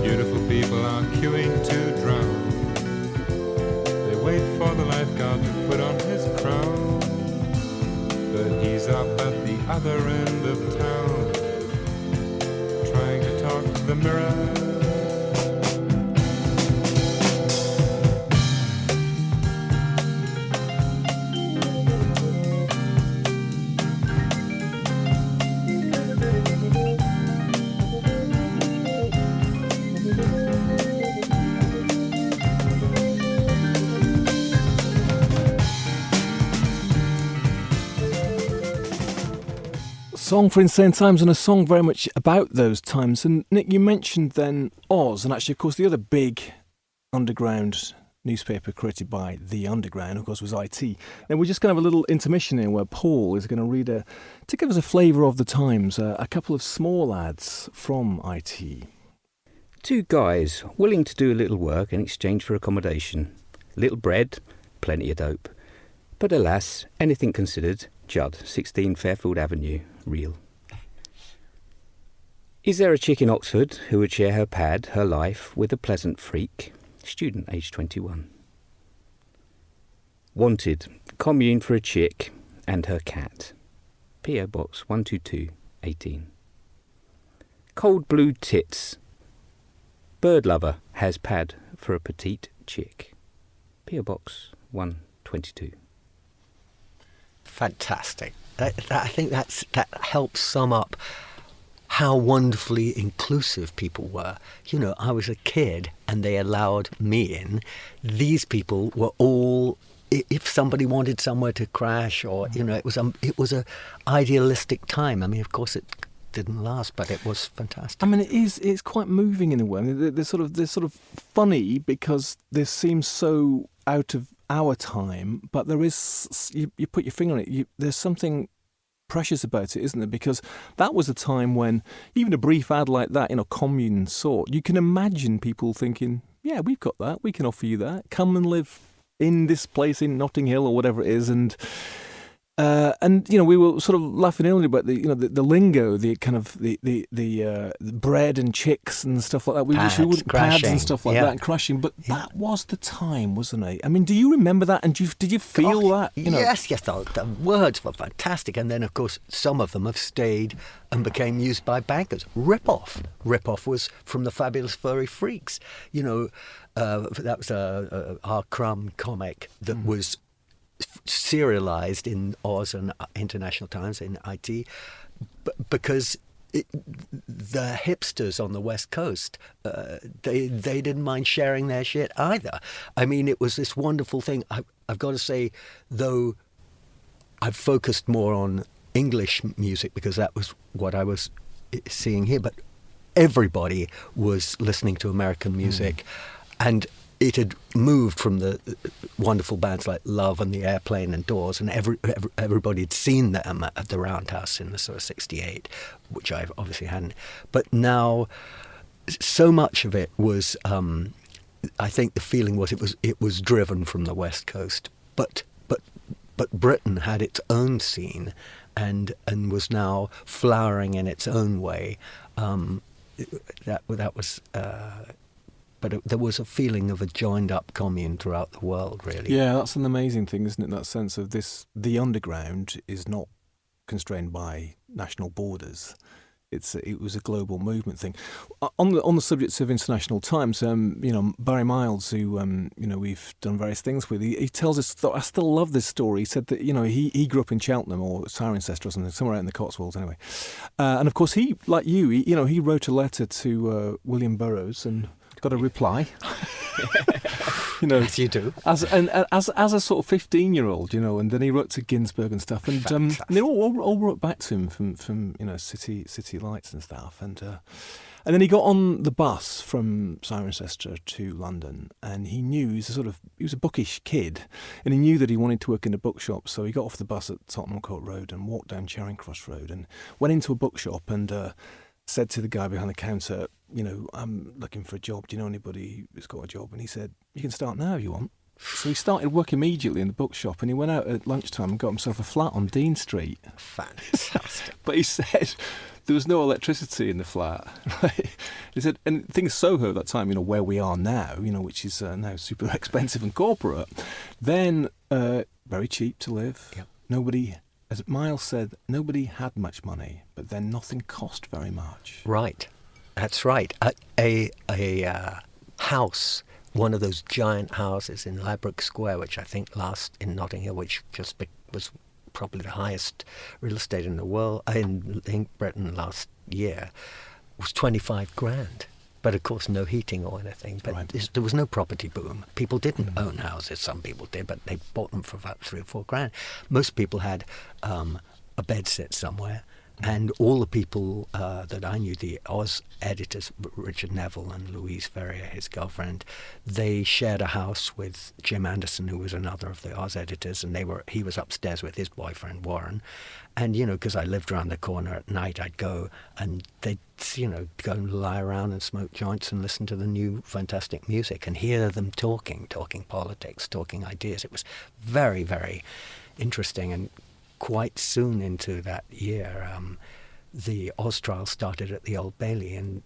Speaker 4: Beautiful people are queuing to drown. They wait for the lifeguard to put on his crown, but he's up at the other end of town, trying to talk to the mirror.
Speaker 1: Song for Insane Times, and a song very much about those times. And Nick, you mentioned then Oz, and actually, of course, the other big underground newspaper created by the underground, of course, was IT. And we're just going to have a little intermission here where Paul is going to read to give us a flavour of the times, a couple of small ads from IT.
Speaker 3: Two guys willing to do a little work in exchange for accommodation. Little bread, plenty of dope. But alas, anything considered, Judd, 16 Fairfield Avenue, real. Is there a chick in Oxford who would share her pad, her life, with a pleasant freak? Student, age 21. Wanted, commune for a chick and her cat. P.O. Box 12218. Cold blue tits. Bird lover has pad for a petite chick. P.O. Box 122.
Speaker 2: Fantastic. I think that helps sum up how wonderfully inclusive people were. You know, I was a kid and they allowed me in. These people were all, if somebody wanted somewhere to crash, or, you know, it was a idealistic time. I mean, of course it didn't last, but it was fantastic.
Speaker 1: I mean, it's quite moving in a way. I mean, they're sort of funny because this seems so out of our time, but there is, you put your finger on it, there's something precious about it, isn't there? Because that was a time when even a brief ad like that, commune sort, you can imagine people thinking, yeah, we've got that, we can offer you that, come and live in this place in Notting Hill or whatever it is, and we were sort of laughing earlier about the lingo, the kind of the bread and chicks and stuff like that. Pads and stuff like that, and crashing. But that was the time, wasn't it? I mean, do you remember that? And did you feel that?
Speaker 2: Yes. The words were fantastic, and then of course some of them have stayed and became used by bankers. Rip-off was from the Fabulous Furry Freaks. That was a R. Crumb comic that was serialized in Oz and International Times in IT, because the hipsters on the West Coast, they didn't mind sharing their shit either. I mean, it was this wonderful thing. I've got to say, though, I've focused more on English music because that was what I was seeing here, but everybody was listening to American music, and it had moved from the wonderful bands like Love and the Airplane and Doors, and everybody had seen them at the Roundhouse in the sort of 68, which I obviously hadn't. But now, so much of it was, I think the feeling was it was driven from the West Coast, but Britain had its own scene, and was now flowering in its own way. That was. But there was a feeling of a joined-up commune throughout the world, really.
Speaker 1: Yeah, that's an amazing thing, isn't it? That sense of the underground is not constrained by national borders. It was a global movement thing. On the subject of international times, Barry Miles, who we've done various things with, he tells us. I still love this story. He said that he grew up in Cheltenham or Cirencester or something, somewhere out in the Cotswolds anyway. And of course, he, like you, he wrote a letter to William Burroughs and got a reply.
Speaker 2: Yes, you do.
Speaker 1: As a sort of 15-year-old, and then he wrote to Ginsberg and stuff, and they all wrote back to him from City Lights and stuff, and then he got on the bus from Cirencester to London, and he knew he was a bookish kid, and he knew that he wanted to work in a bookshop, so he got off the bus at Tottenham Court Road and walked down Charing Cross Road and went into a bookshop and said to the guy behind the counter, I'm looking for a job. Do you know anybody who's got a job? And he said, you can start now if you want. So he started work immediately in the bookshop, and he went out at lunchtime and got himself a flat on Dean Street.
Speaker 2: Fantastic.
Speaker 1: But he said there was no electricity in the flat. Right? He said, and things Soho at that time, where we are now, which is now super expensive and corporate, then very cheap to live. Yep. Nobody, as Miles said, nobody had much money, but then nothing cost very much.
Speaker 2: Right. That's right. A house, one of those giant houses in Ladbroke Square, which I think in Notting Hill, which was probably the highest real estate in the world, in Britain last year, was 25 grand. But of course, no heating or anything. But right. There was no property boom. People didn't own houses. Some people did, but they bought them for about 3 or 4 grand. Most people had a bedsit somewhere. And all the people that I knew, the Oz editors, Richard Neville and Louise Ferrier, his girlfriend, they shared a house with Jim Anderson, who was another of the Oz editors, and he was upstairs with his boyfriend, Warren. And, because I lived around the corner at night, I'd go and they'd, go and lie around and smoke joints and listen to the new fantastic music and hear them talking politics, talking ideas. It was very, very interesting. And quite soon into that year, the Oz trial started at the Old Bailey, and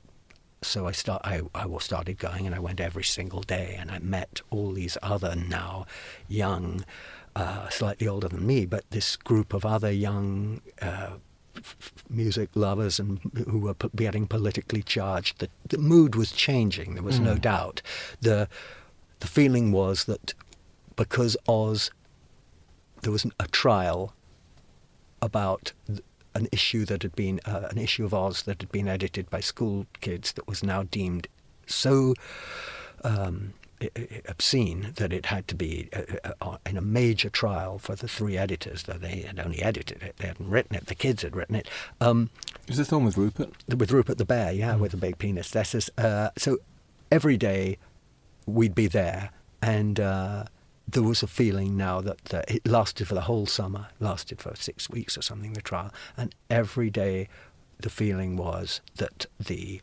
Speaker 2: so I started going, and I went every single day, and I met all these other now young, slightly older than me, but this group of other young music lovers and who were getting politically charged. The mood was changing. There was no doubt. The feeling was that because Oz, there was a trial about an issue that had been an issue of Oz that had been edited by school kids that was now deemed so obscene that it had to be in a major trial for the 3 editors, though they had only edited it, they hadn't written it, the kids had written it.
Speaker 1: Is this the one with Rupert?
Speaker 2: With Rupert the Bear, yeah, with the big penis. So every day we'd be there, and there was a feeling now that it lasted for the whole summer, lasted for 6 weeks or something, the trial, and every day the feeling was that the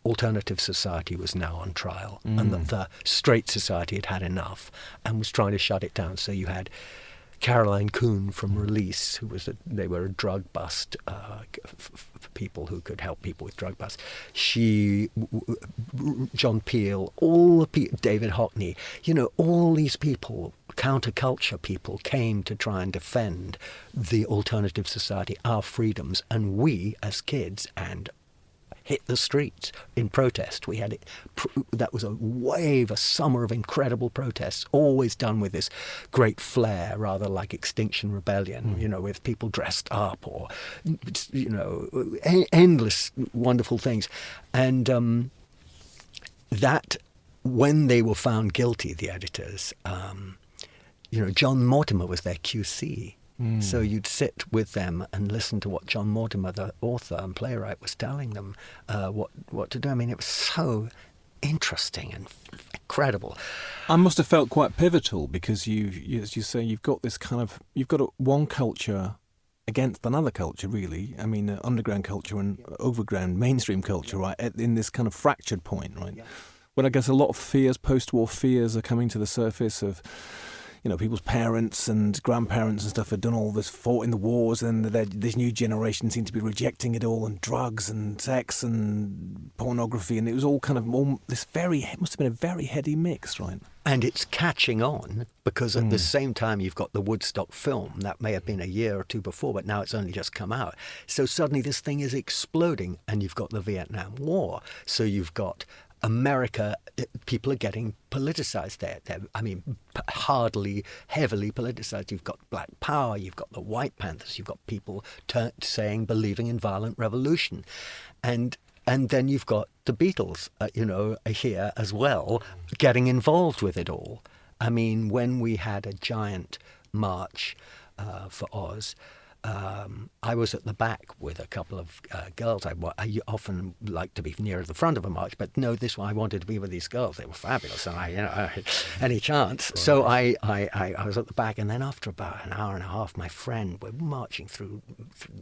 Speaker 2: alternative society was now on trial, and that the straight society had had enough and was trying to shut it down. So you had Caroline Coon from Release, they were a drug bust for people who could help people with drug busts. John Peel, David Hockney, all these people, counterculture people, came to try and defend the alternative society, our freedoms, and we as kids and hit the streets in protest. We had it. That was a summer of incredible protests, always done with this great flair, rather like Extinction Rebellion, with people dressed up or, endless wonderful things. And that, when they were found guilty, the editors, John Mortimer was their QC. So you'd sit with them and listen to what John Mortimer, the author and playwright, was telling them what to do. I mean, it was so interesting and incredible.
Speaker 1: I must have felt quite pivotal because you, as you say, you've got one culture against another culture, really. I mean, underground culture and overground mainstream culture, right? In this kind of fractured point, right? Yeah. When I guess a lot of fears, post-war fears, are coming to the surface of, people's parents and grandparents and stuff had done all this, fought in the wars, and this new generation seemed to be rejecting it all, and drugs and sex and pornography, and it was all kind of it must have been a very heady mix, right?
Speaker 2: And it's catching on because at the same time you've got the Woodstock film. That may have been a year or two before, but now it's only just come out. So suddenly this thing is exploding, and you've got the Vietnam War. So you've got America, people are getting politicized there. Hardly heavily politicized. You've got Black Power, you've got the White Panthers, you've got people believing in violent revolution. And then you've got the Beatles, here as well, getting involved with it all. I mean, when we had a giant march for Oz, I was at the back with a couple of girls. I often like to be near the front of a march, but no, this one I wanted to be with these girls. They were fabulous, and I had any chance. Right. So I was at the back, and then after about an hour and a half, we're marching through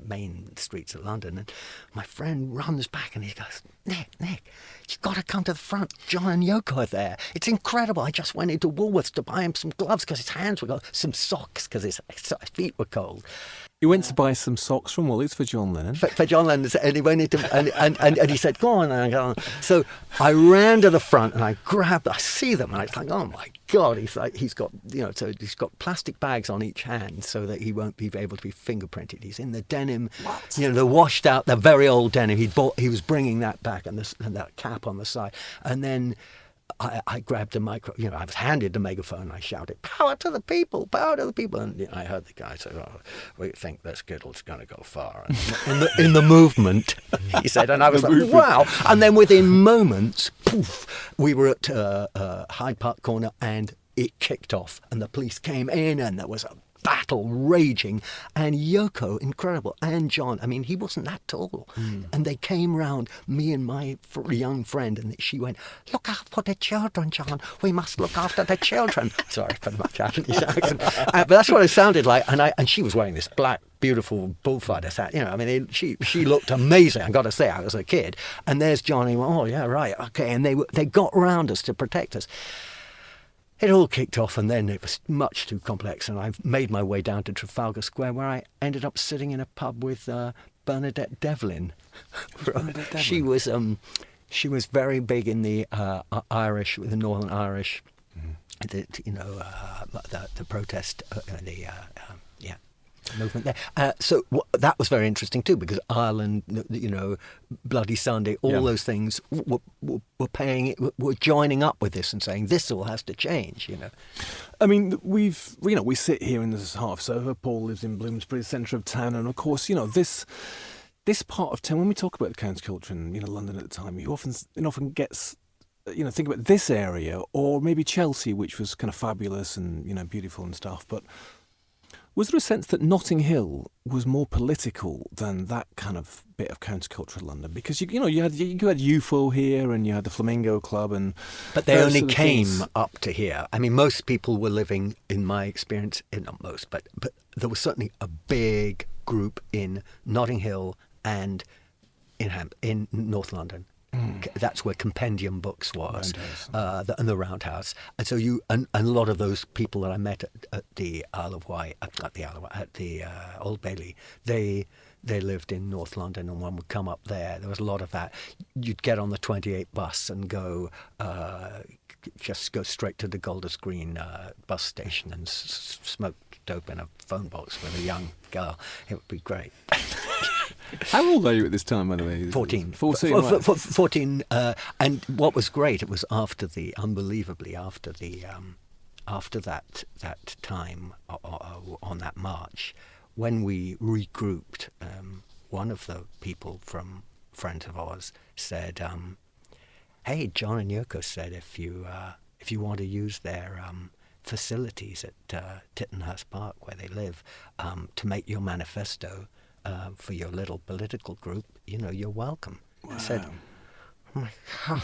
Speaker 2: main streets of London, and my friend runs back and he goes, Nick, you've got to come to the front. John and Yoko are there. It's incredible. I just went into Woolworths to buy him some gloves because his hands were cold, some socks because his feet were cold.
Speaker 1: You went to buy some socks from Woolies for John Lennon.
Speaker 2: For John Lennon, and he went into and he said, "Go on." And I go on. So I ran to the front and I see them, and I was like, "Oh my God!" He's got plastic bags on each hand so that he won't be able to be fingerprinted. He's in the denim, the washed out, the very old denim he was bringing that back and that cap on the side, and then. I grabbed a micro, I was handed the megaphone and I shouted, "Power to the people, power to the people." And I heard the guy say, "Oh, we think this skittle's going to go far." And in the movement, he said, and I was like, wow. And then within moments, poof, we were at Hyde Park Corner and it kicked off and the police came in and there was a battle raging, and Yoko, incredible, and John, I mean, he wasn't that tall, and they came round me and my young friend, and she went, "Look out for the children, John, we must look after the children." Sorry for my Japanese accent, but that's what it sounded like, and she was wearing this black beautiful bullfighter's hat, she looked amazing, I got to say. I was a kid, and there's John, and he went, "Oh yeah, right, okay," and they got round us to protect us. It all kicked off, and then it was much too complex, and I made my way down to Trafalgar Square, where I ended up sitting in a pub with Bernadette Devlin. She was very big in the Irish, with the Northern Irish, the protest, movement there. So that was very interesting too, because Ireland, Bloody Sunday, all those things were paying it, were joining up with this and saying this all has to change.
Speaker 1: I mean, we sit here in this heart of Soho. Paul lives in Bloomsbury, the centre of town, and of course, this part of town. When we talk about the counterculture in London at the time, you often gets. Think about this area, or maybe Chelsea, which was kind of fabulous and beautiful and stuff, but. Was there a sense that Notting Hill was more political than that kind of bit of countercultural London? Because you had UFO here and you had the Flamingo Club,
Speaker 2: but they only came up to here. I mean, most people were living, in my experience, not most, but there was certainly a big group in Notting Hill and in North London. that's where Compendium Books was,
Speaker 1: Roundhouse.
Speaker 2: and the Roundhouse. And so and a lot of those people that I met at the Isle of Wight, at the Old Bailey, they lived in North London, and one would come up there. There was a lot of that. You'd get on the 28 bus and just go straight to the Golders Green bus station and smoke dope in a phone box with a young girl. It would be great.
Speaker 1: How old are you at this time, by the way?
Speaker 2: 14.
Speaker 1: 14, right.
Speaker 2: 14. And what was great, it was after that time on that march, when we regrouped, one of the people from Friends of Oz said, hey, John and Yoko said if you want to use their facilities at Tittenhurst Park, where they live, to make your manifesto for your little political group, you're welcome.
Speaker 1: Wow.
Speaker 2: I said, oh,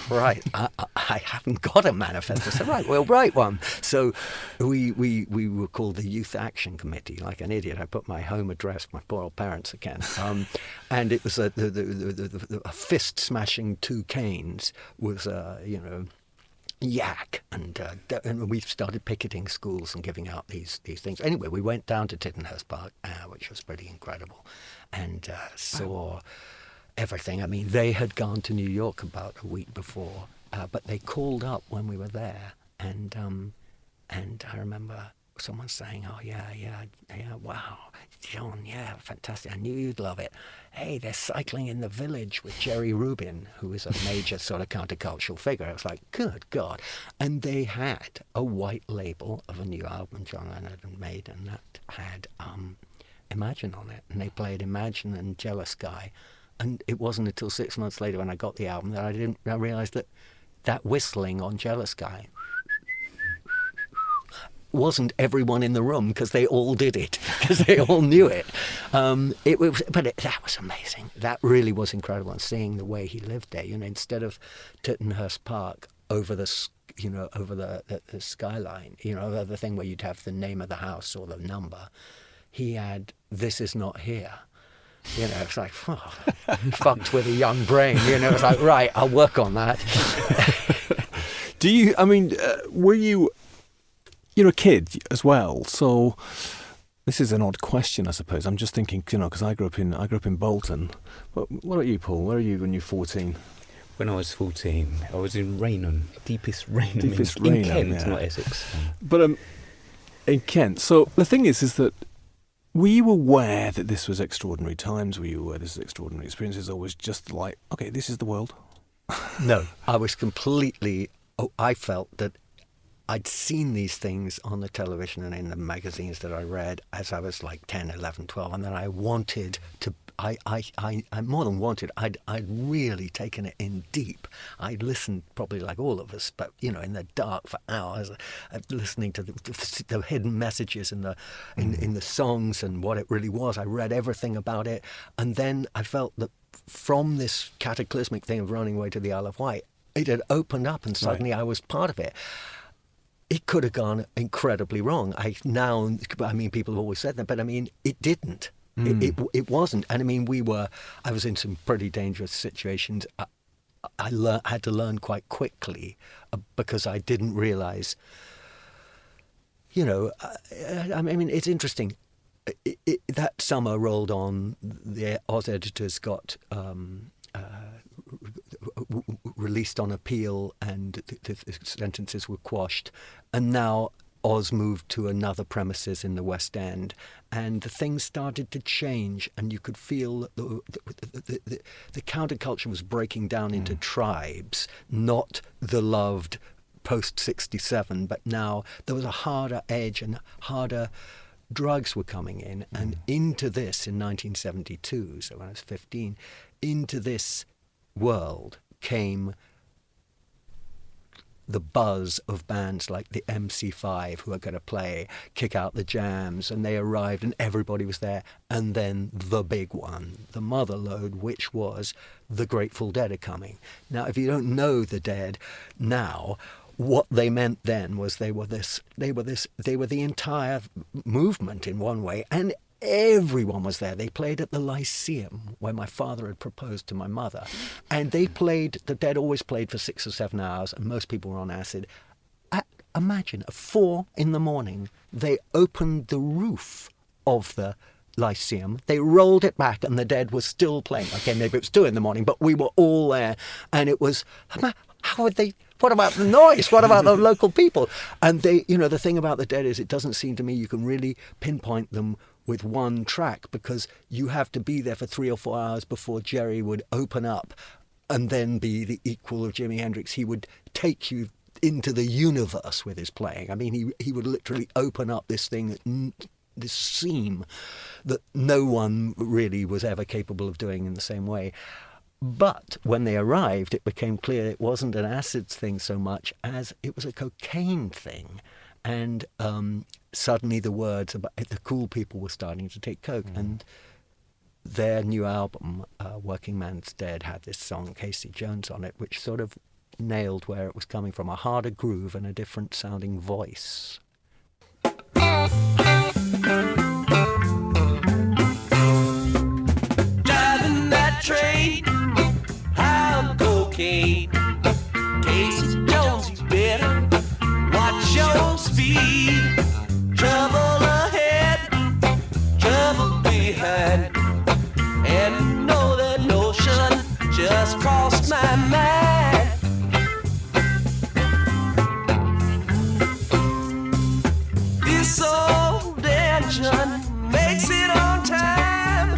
Speaker 2: right, I haven't got a manifesto. I said, right, we'll write one. So we were called the Youth Action Committee. Like an idiot, I put my home address, my poor old parents again. And it was the fist smashing two canes was, yak, and we started picketing schools and giving out these things. Anyway, we went down to Tittenhurst Park, which was pretty incredible, and saw everything. I mean, they had gone to New York about a week before, but they called up when we were there, and I remember someone saying, "Oh yeah, wow, John, yeah, fantastic. I knew you'd love it. Hey, they're cycling in the village with Jerry Rubin, who is a major sort of countercultural figure." I was like, good God. And they had a white label of a new album John Lennon had made, and that had Imagine on it. And they played Imagine and Jealous Guy. And it wasn't until 6 months later when I got the album that I realised that whistling on Jealous Guy wasn't everyone in the room, because they all did it, because they all knew it. That was amazing. That really was incredible. And seeing the way he lived there, instead of Tittenhurst Park over the skyline, the thing where you'd have the name of the house or the number, he had "This is not here." It's like, fucked with a young brain. It's like, right, I'll work on that.
Speaker 1: Were you? You're a kid as well, so this is an odd question, I suppose. I'm just thinking, because I grew up in Bolton. What about you, Paul? Where are you when you're 14?
Speaker 3: When I was 14, I was in Raynham, deepest Raynham,
Speaker 1: Raynham,
Speaker 3: in Kent,
Speaker 1: yeah.
Speaker 3: not Essex.
Speaker 1: But in Kent. So the thing is that were you aware that this was extraordinary times? Were you aware this was extraordinary experiences, or was just like, okay, this is the world?
Speaker 2: No, I was completely. I felt that I'd seen these things on the television and in the magazines that I read as I was like 10, 11, 12, and then I wanted to. I more than wanted. I'd really taken it in deep. I'd listened, probably like all of us, but in the dark for hours, listening to the hidden messages in the songs and what it really was. I read everything about it, and then I felt that from this cataclysmic thing of running away to the Isle of Wight, it had opened up, and suddenly I was part of it. It could have gone incredibly wrong. People have always said that, but it didn't. It wasn't. And I was in some pretty dangerous situations. I had to learn quite quickly because I didn't realise, it's interesting. That summer rolled on, the Oz editors got released on appeal, and the sentences were quashed. And now Oz moved to another premises in the West End, and the things started to change, and you could feel that the counterculture was breaking down into tribes, not the loved post-67, but now there was a harder edge, and harder drugs were coming in. And into this, in 1972, so when I was 15, into this world came the buzz of bands like the MC5 who are going to play Kick Out the Jams, and they arrived and everybody was there. And then the big one, the mother lode, which was the Grateful Dead are coming. Now, if you don't know the Dead now, what they meant then was they were the entire movement in one way, and everyone was there. They played at the Lyceum, where my father had proposed to my mother. And the Dead always played for 6 or 7 hours, and most people were on acid. Imagine, at 4 a.m, they opened the roof of the Lyceum, they rolled it back, and the Dead was still playing. Okay, maybe it was 2 a.m, but we were all there, and it was, how would they... What about the noise? What about the local people? And they, the thing about the Dead is it doesn't seem to me you can really pinpoint them with one track, because you have to be there for 3 or 4 hours before Jerry would open up and then be the equal of Jimi Hendrix. He would take you into the universe with his playing. I mean, he would literally open up this thing, this seam that no one really was ever capable of doing in the same way. But when they arrived, it became clear it wasn't an acid thing so much as it was a cocaine thing. And suddenly the words about the cool people were starting to take coke. And their new album, Working Man's Dead, had this song, Casey Jones, on it, which sort of nailed where it was coming from, a harder groove and a different sounding voice.
Speaker 5: Driving that train, I'm cocaine. Casey Jones, you better watch your speed. Trouble ahead, trouble behind. And know that notion just crossed my mind. This old engine makes it on time.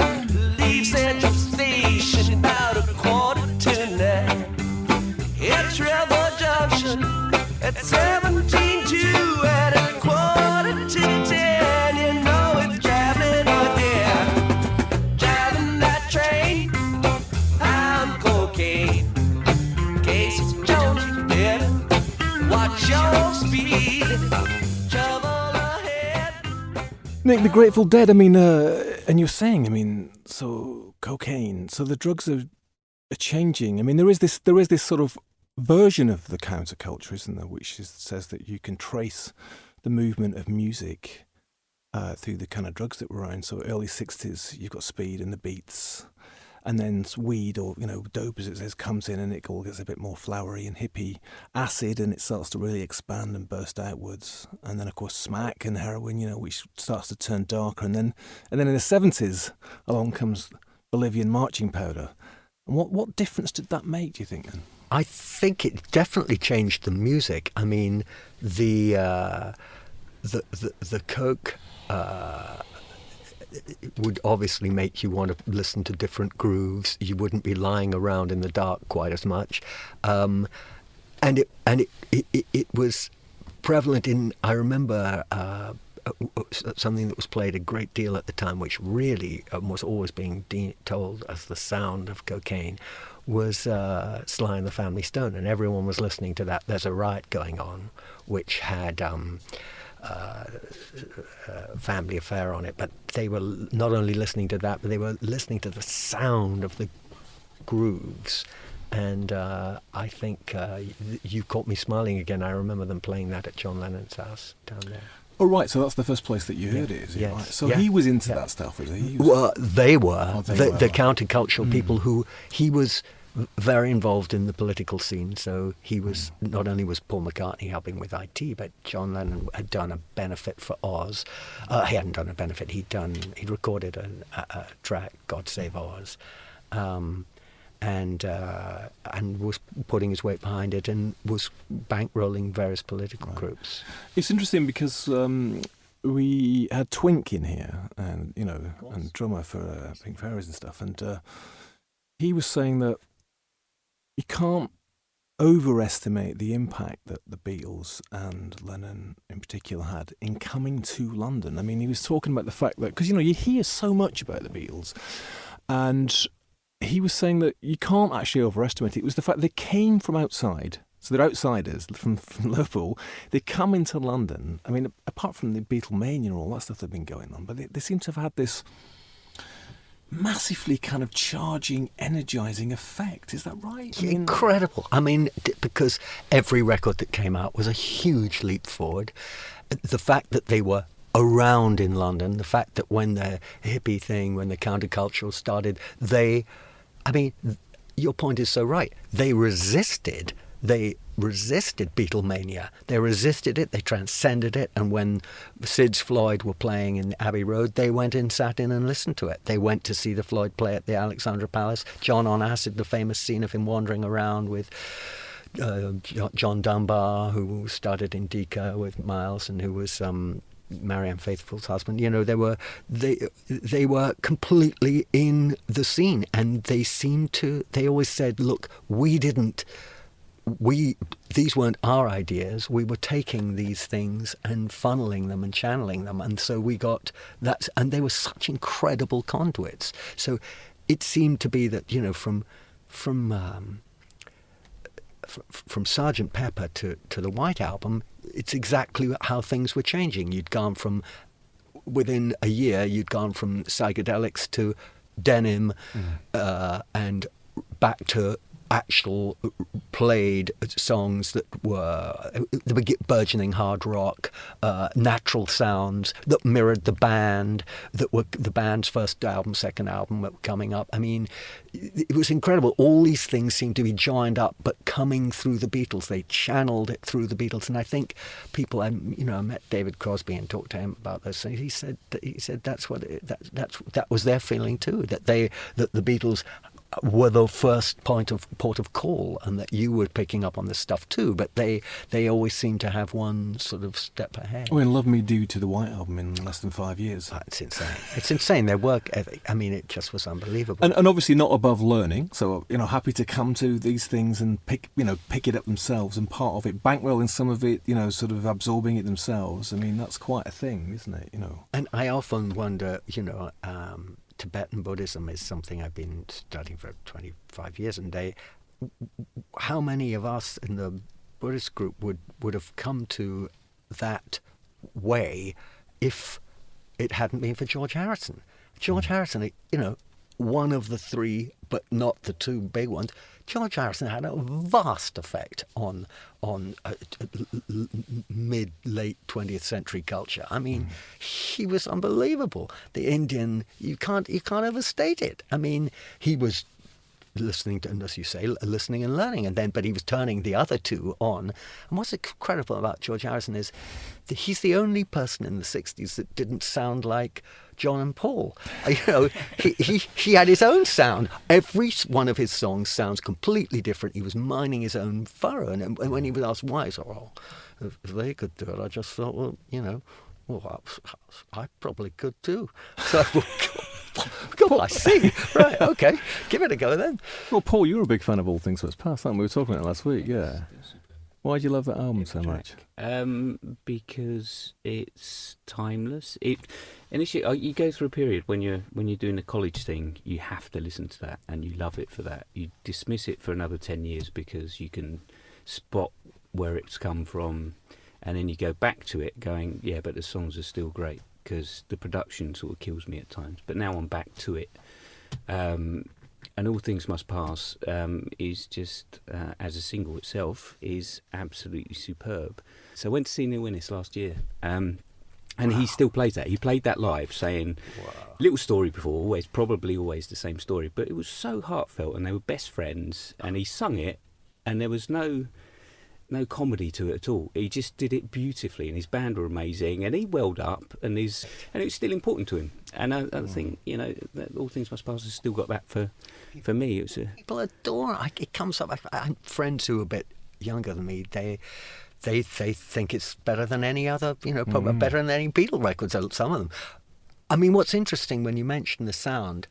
Speaker 5: Leaves Central Station about 8:45. Hits River Junction at 17:2 at 9:45. You know it's traveling with you. Driving that train, I'm cocaine. Casey Jones, you better watch your speed. Trouble ahead.
Speaker 1: Nick, the Grateful Dead, I mean, and you're saying, I mean, so cocaine, so the drugs are changing. I mean, there is this sort of version of the counterculture, isn't there, which says that you can trace the movement of music through the kind of drugs that were around. So early 60s, you've got speed and the beats, and then weed, or dope as it says, comes in, and it all gets a bit more flowery and hippie. Acid, and it starts to really expand and burst outwards. And then of course smack and heroin, which starts to turn darker. And then in the 70s, along comes Bolivian marching powder. And what difference did that make, do you think, then?
Speaker 2: I think it definitely changed the music. I mean, the coke it would obviously make you want to listen to different grooves. You wouldn't be lying around in the dark quite as much, and it was prevalent in. I remember something that was played a great deal at the time, which really was always being told as the sound of cocaine, was Sly and the Family Stone, and everyone was listening to that. There's a Riot Going On, which had Family Affair on it, but they were not only listening to that, but they were listening to the sound of the grooves. And I think You Caught Me Smiling Again, I remember them playing that at John Lennon's house down there.
Speaker 1: Oh, right, so that's the first place that you heard it, is it?
Speaker 2: Yes.
Speaker 1: Right. So he was into that stuff, was he?
Speaker 2: Well, they were.
Speaker 1: Oh,
Speaker 2: The countercultural people who... He was very involved in the political scene, so he was... Not only was Paul McCartney helping with IT, but John Lennon had done a benefit for Oz. He hadn't done a benefit. He'd recorded a track, God Save Oz, and was putting his weight behind it and was bankrolling various political groups.
Speaker 1: It's interesting because we had Twink in here, and and drummer for Pink Fairies and stuff, and he was saying that you can't overestimate the impact that the Beatles and Lennon in particular had in coming to London. I mean, he was talking about the fact that, because you hear so much about the Beatles, and he was saying that you can't actually overestimate it. It was the fact they came from outside, so they're outsiders from Liverpool. They come into London. I mean, apart from the Beatlemania and all that stuff that's been going on, but they seem to have had this massively kind of charging, energising effect. Is that right? I mean,
Speaker 2: incredible. I mean, because every record that came out was a huge leap forward. The fact that they were around in London. The fact that when the hippie thing, when the countercultural started, your point is so right. They resisted Beatlemania. They resisted it, they transcended it, and when Sid's Floyd were playing in Abbey Road, they went and sat in and listened to it. They went to see the Floyd play at the Alexandra Palace. John on Acid, the famous scene of him wandering around with John Dunbar, who started in Decca with Miles and who was Marianne Faithfull's husband. You know, they were completely in the scene, and they always said, look, these weren't our ideas. We were taking these things and funneling them and channeling them, and so we got that. And they were such incredible conduits. So it seemed to be that, you know, from Sgt. Pepper to the White Album, it's exactly how things were changing. Within a year, you'd gone from psychedelics to denim and back to actual played songs that were the burgeoning hard rock, natural sounds that mirrored the band, that were the band's first album, second album that were coming up. I mean, it was incredible. All these things seemed to be joined up, but coming through the Beatles. They channeled it through the Beatles, and I think people, I met David Crosby and talked to him about this, and he said that was their feeling too. That the Beatles were the first port of call, and that you were picking up on this stuff too, but they always seem to have one sort of step ahead.
Speaker 1: I mean, Love Me Do to the White Album in less than 5 years.
Speaker 2: It's insane. It's insane. Their work ethic, I mean, it just was unbelievable.
Speaker 1: And obviously not above learning, so, you know, happy to come to these things and pick it up themselves, and part of it, bankrolling some of it, you know, sort of absorbing it themselves. I mean, that's quite a thing, isn't it, you know?
Speaker 2: And I often wonder, you know, Tibetan Buddhism is something I've been studying for 25 years, and how many of us in the Buddhist group would have come to that way if it hadn't been for George Harrison? George Harrison, you know, one of the three, but not the two big ones. George Harrison had a vast effect on mid-late 20th century culture. I mean, he was unbelievable. The Indian, you can't overstate it. I mean, he was listening to, as you say, listening and learning, but he was turning the other two on. And what's incredible about George Harrison is that he's the only person in the 60s that didn't sound like John and Paul. You know, he had his own sound. Every one of his songs sounds completely different. He was mining his own furrow, and when he was asked why, he said, "Well, if they could do it, I just thought, well, you know, well, I probably could too." So, God, I see. Right, okay, give it a go then.
Speaker 1: Well, Paul, you're a big fan of All Things Must Pass, aren't we? We were talking about it last week, yeah. Why do you love that album so much?
Speaker 3: Because it's timeless. Initially, you go through a period when you're doing a college thing, you have to listen to that, and you love it for that. You dismiss it for another 10 years because you can spot where it's come from, and then you go back to it going, yeah, but the songs are still great, because the production sort of kills me at times. But now I'm back to it. And All Things Must Pass is just, as a single itself, is absolutely superb. So I went to see Neil Innes last year, and he still plays that. He played that live, saying, little story before, probably always the same story, but it was so heartfelt, and they were best friends, and he sung it, and there was no comedy to it at all. He just did it beautifully, and his band were amazing, and he welled up, and it was still important to him. And I think, you know, that All Things Must Pass has still got that for me.
Speaker 2: People adore it. It comes up. I have friends who are a bit younger than me. They think it's better than any other, you know, probably better than any Beatle records. Some of them. I mean, what's interesting when you mention the sound.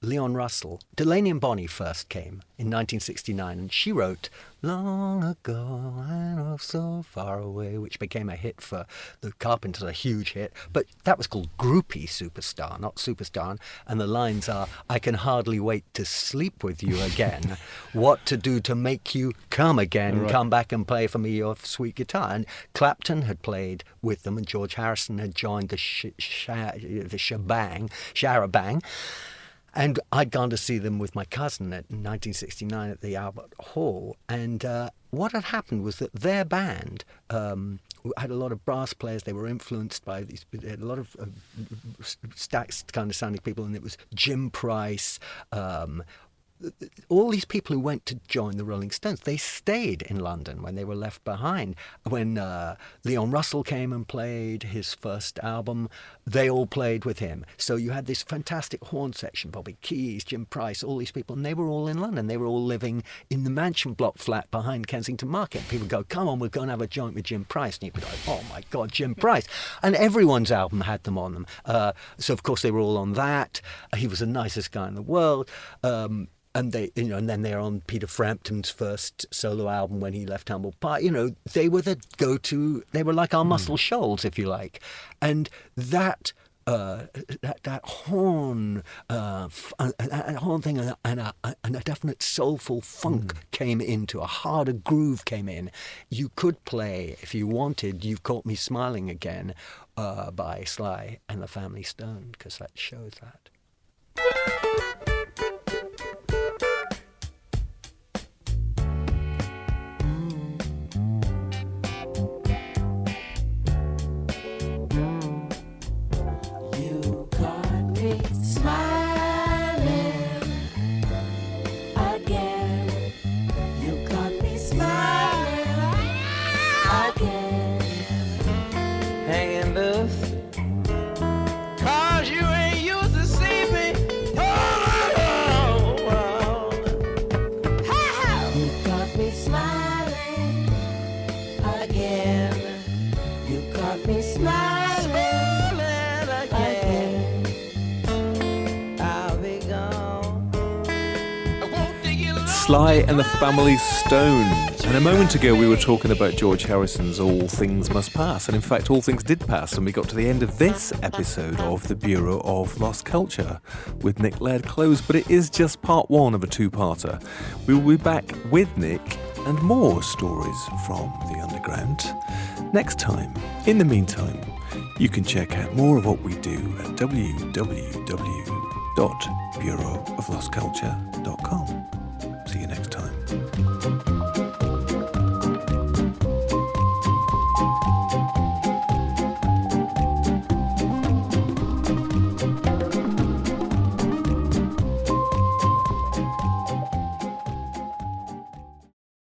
Speaker 2: Leon Russell, Delaney and Bonnie first came in 1969, and she wrote "Long Ago, I Know So Far Away," which became a hit for the Carpenters, a huge hit. But that was called Groupie Superstar, not Superstar. And the lines are, "I can hardly wait to sleep with you again. What to do to make you come again? Right. Come back and play for me your sweet guitar." And Clapton had played with them, and George Harrison had joined the Charabang. And I'd gone to see them with my cousin in 1969 at the Albert Hall. And what had happened was that their band had a lot of brass players. They were influenced by these. They had a lot of Stax kind of sounding people, and it was Jim Price. All these people who went to join the Rolling Stones, they stayed in London when they were left behind. When Leon Russell came and played his first album, they all played with him. So you had this fantastic horn section, Bobby Keys, Jim Price, all these people, and they were all in London. They were all living in the mansion block flat behind Kensington Market. People would go, come on, we're going to have a joint with Jim Price. And you'd be like, oh my God, Jim Price. And everyone's album had them on them. So of course they were all on that. He was the nicest guy in the world. And they, and then they're on Peter Frampton's first solo album when he left Humble Pie. They were the go-to. They were like our Muscle Shoals, if you like, and that horn, that horn thing, and a definite soulful funk came into, a harder groove came in. You could play, if you wanted, "You've Caught Me Smiling Again" by Sly and the Family Stone, because that shows that.
Speaker 1: Sly and the Family Stone. And a moment ago we were talking about George Harrison's All Things Must Pass, and in fact all things did pass, and we got to the end of this episode of the Bureau of Lost Culture with Nick Laird Clowes, but it is just part one of a two-parter. We will be back with Nick and more stories from the underground next time. In the meantime, you can check out more of what we do at www.bureauoflostculture.com. See you next time.